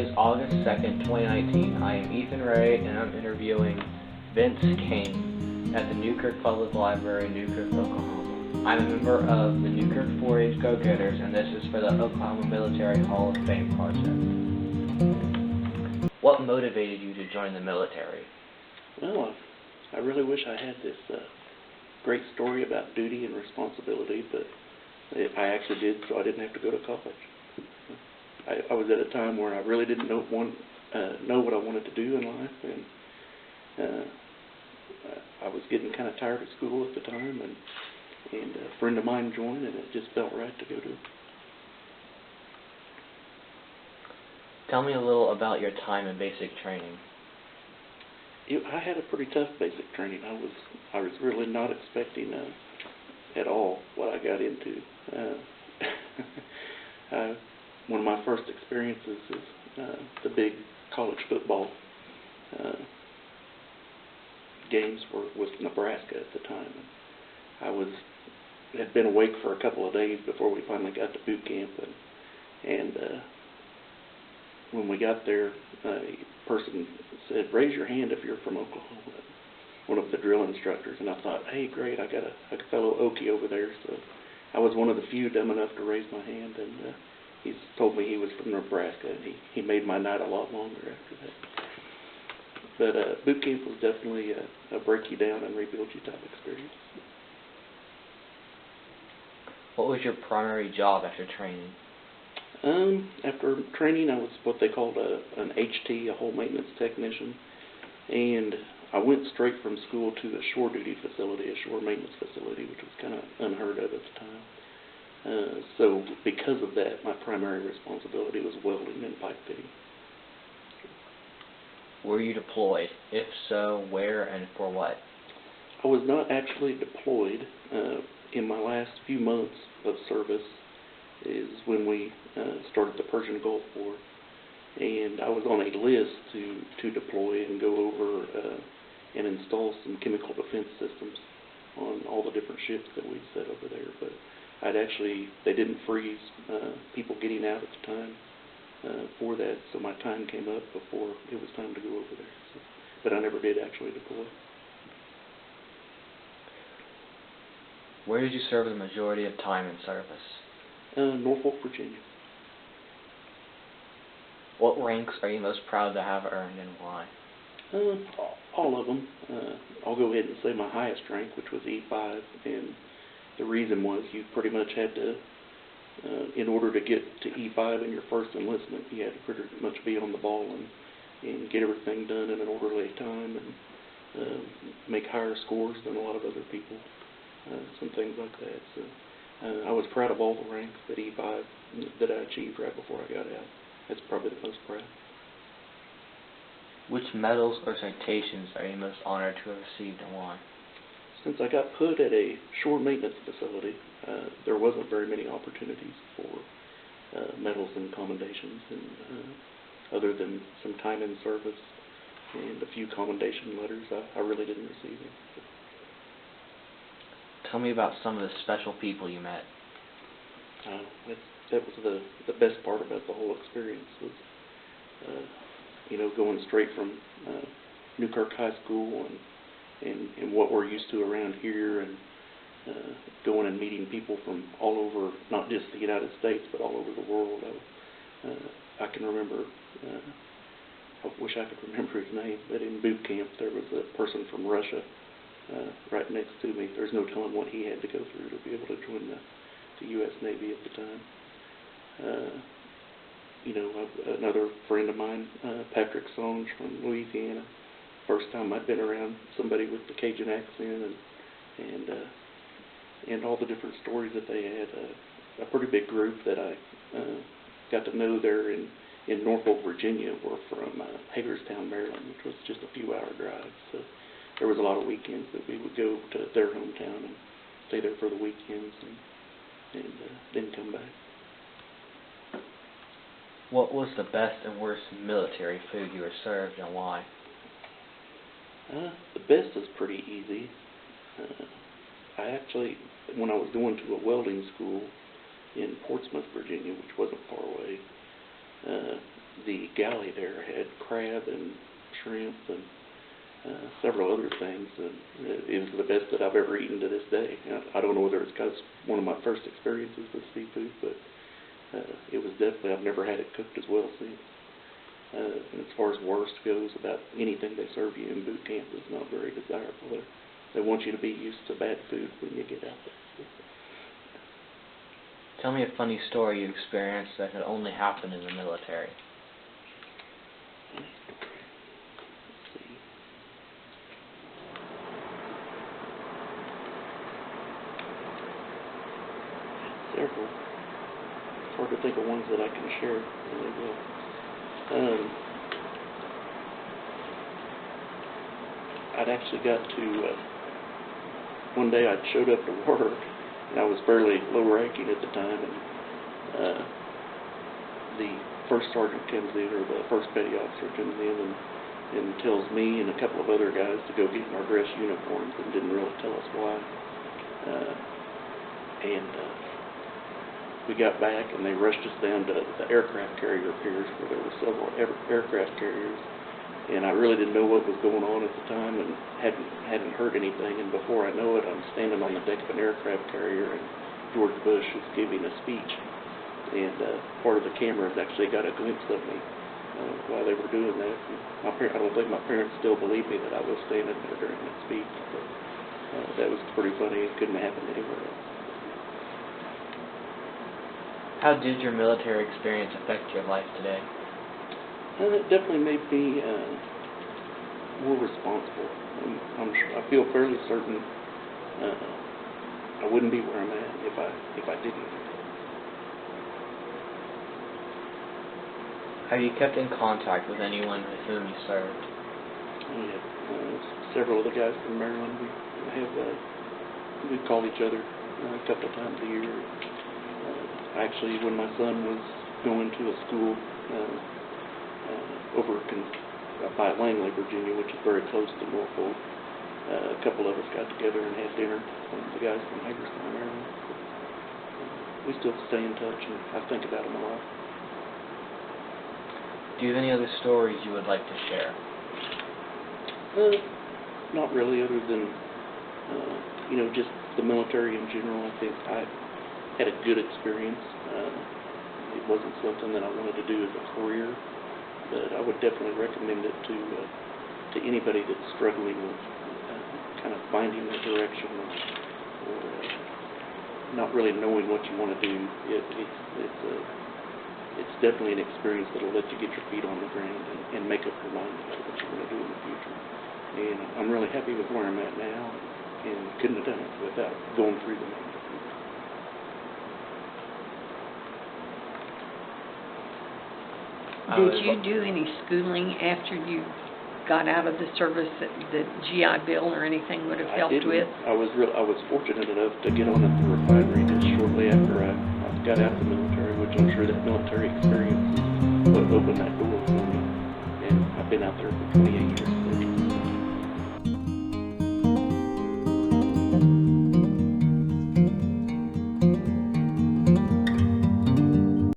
is August 2nd, 2019. I am Ethan Ray, and I'm interviewing Vince Cain at the Newkirk Public Library, Newkirk, Oklahoma. I'm a member of the Newkirk 4-H Go-Getters, and this is for the Oklahoma Military Hall of Fame project. What motivated you to join the military? Well, I really wish I had this great story about duty and responsibility, but I actually did, so I didn't have to go to college. I was at a time where I really didn't know what I wanted to do in life, and I was getting kind of tired of school at the time, and a friend of mine joined, and it just felt right to go to. Tell me a little about your time in basic training. I had a pretty tough basic training. I was really not expecting at all what I got into. One of my first experiences is the big college football games with Nebraska at the time. And had been awake for a couple of days before we finally got to boot camp, and when we got there, a person said, "Raise your hand if you're from Oklahoma," one of the drill instructors. And I thought, hey, great, I got a fellow Okie over there. So I was one of the few dumb enough to raise my hand, and he told me he was from Nebraska, and he made my night a lot longer after that. But boot camp was definitely a break you down and rebuild you type experience. What was your primary job after training? After training, I was what they called an HT, a whole maintenance technician, and I went straight from school to a shore duty facility, a shore maintenance facility, which was kind of unheard of at the time. So because of that, my primary responsibility was welding and pipe fitting. Were you deployed? If so, where and for what? I was not actually deployed. In my last few months of service is when we started the Persian Gulf War, and I was on a list to deploy and go over and install some chemical defense systems on all the different ships that we'd set over there. But they didn't freeze people getting out at the time for that, so my time came up before it was time to go over there. So, but I never did actually deploy. Where did you serve the majority of time in service? Norfolk, Virginia. What ranks are you most proud to have earned, and why? All of them. I'll go ahead and say my highest rank, which was E5, and the reason was you pretty much had to, in order to get to E5 in your first enlistment, you had to pretty much be on the ball and get everything done in an orderly time and make higher scores than a lot of other people, some things like that. So I was proud of all the ranks at E5 that I achieved right before I got out. That's probably the most proud. Which medals or citations are you most honored to have received, and why? Since I got put at a shore maintenance facility, there wasn't very many opportunities for medals and commendations, and other than some time in service and a few commendation letters, I really didn't receive them. Tell me about some of the special people you met. That was the best part about the whole experience was, going straight from Newkirk High School and what we're used to around here, and going and meeting people from all over, not just the United States, but all over the world. I can remember, I wish I could remember his name, but in boot camp there was a person from Russia right next to me. There's no telling what he had to go through to be able to join the U.S. Navy at the time. Another friend of mine, Patrick Songe from Louisiana. First time I'd been around somebody with the Cajun accent and all the different stories that they had. A pretty big group that I got to know there in Norfolk, Virginia, were from Hagerstown, Maryland, which was just a few-hour drive. So there was a lot of weekends that we would go to their hometown and stay there for the weekends and then come back. What was the best and worst military food you were served, and why? The best is pretty easy. I actually, when I was going to a welding school in Portsmouth, Virginia, which wasn't far away, the galley there had crab and shrimp and several other things, and it was the best that I've ever eaten to this day. I don't know whether it's because it's one of my first experiences with seafood, but it was definitely, I've never had it cooked as well since. And as far as worst goes, about anything they serve you in boot camp is not very desirable. They want you to be used to bad food when you get out there. Tell me a funny story you experienced that had only happened in the military. Several. It's hard to think of ones that I can share really well. I'd actually got to, one day I'd showed up to work, and I was fairly low ranking at the time, and the first sergeant comes in, or the first petty officer comes in, and tells me and a couple of other guys to go get in our dress uniforms, and didn't really tell us why. We got back, and they rushed us down to the aircraft carrier piers where there were several aircraft carriers, and I really didn't know what was going on at the time, and hadn't heard anything. And before I know it, I'm standing on the deck of an aircraft carrier, and George Bush is giving a speech, and part of the cameras actually got a glimpse of me while they were doing that. I don't think my parents still believe me that I was standing there during that speech, but that was pretty funny. It couldn't happen anywhere else. How did your military experience affect your life today? It definitely made me more responsible. I feel fairly certain I wouldn't be where I'm at if I didn't. Have you kept in contact with anyone with whom you served? Yeah, several of the guys from Maryland. We call each other a couple of times a year. Actually, when my son was going to a school by Langley, Virginia, which is very close to Norfolk, a couple of us got together and had dinner with the guys from Hagerstown, Maryland. We still stay in touch, and I think about them a lot. Do you have any other stories you would like to share? Not really, other than just the military in general. I think I had a good experience. It wasn't something that I wanted to do as a career, but I would definitely recommend it to anybody that's struggling with kind of finding their direction or not really knowing what you want to do. It's definitely an experience that'll let you get your feet on the ground and make up your mind about what you want to do in the future. And I'm really happy with where I'm at now, and couldn't have done it without going through the military. Did you do any schooling after you got out of the service that the GI Bill or anything would have helped with? I was fortunate enough to get on at the refinery just shortly after I got out of the military, which I'm sure that military experience is what opened that door for me. And I've been out there for 28 years.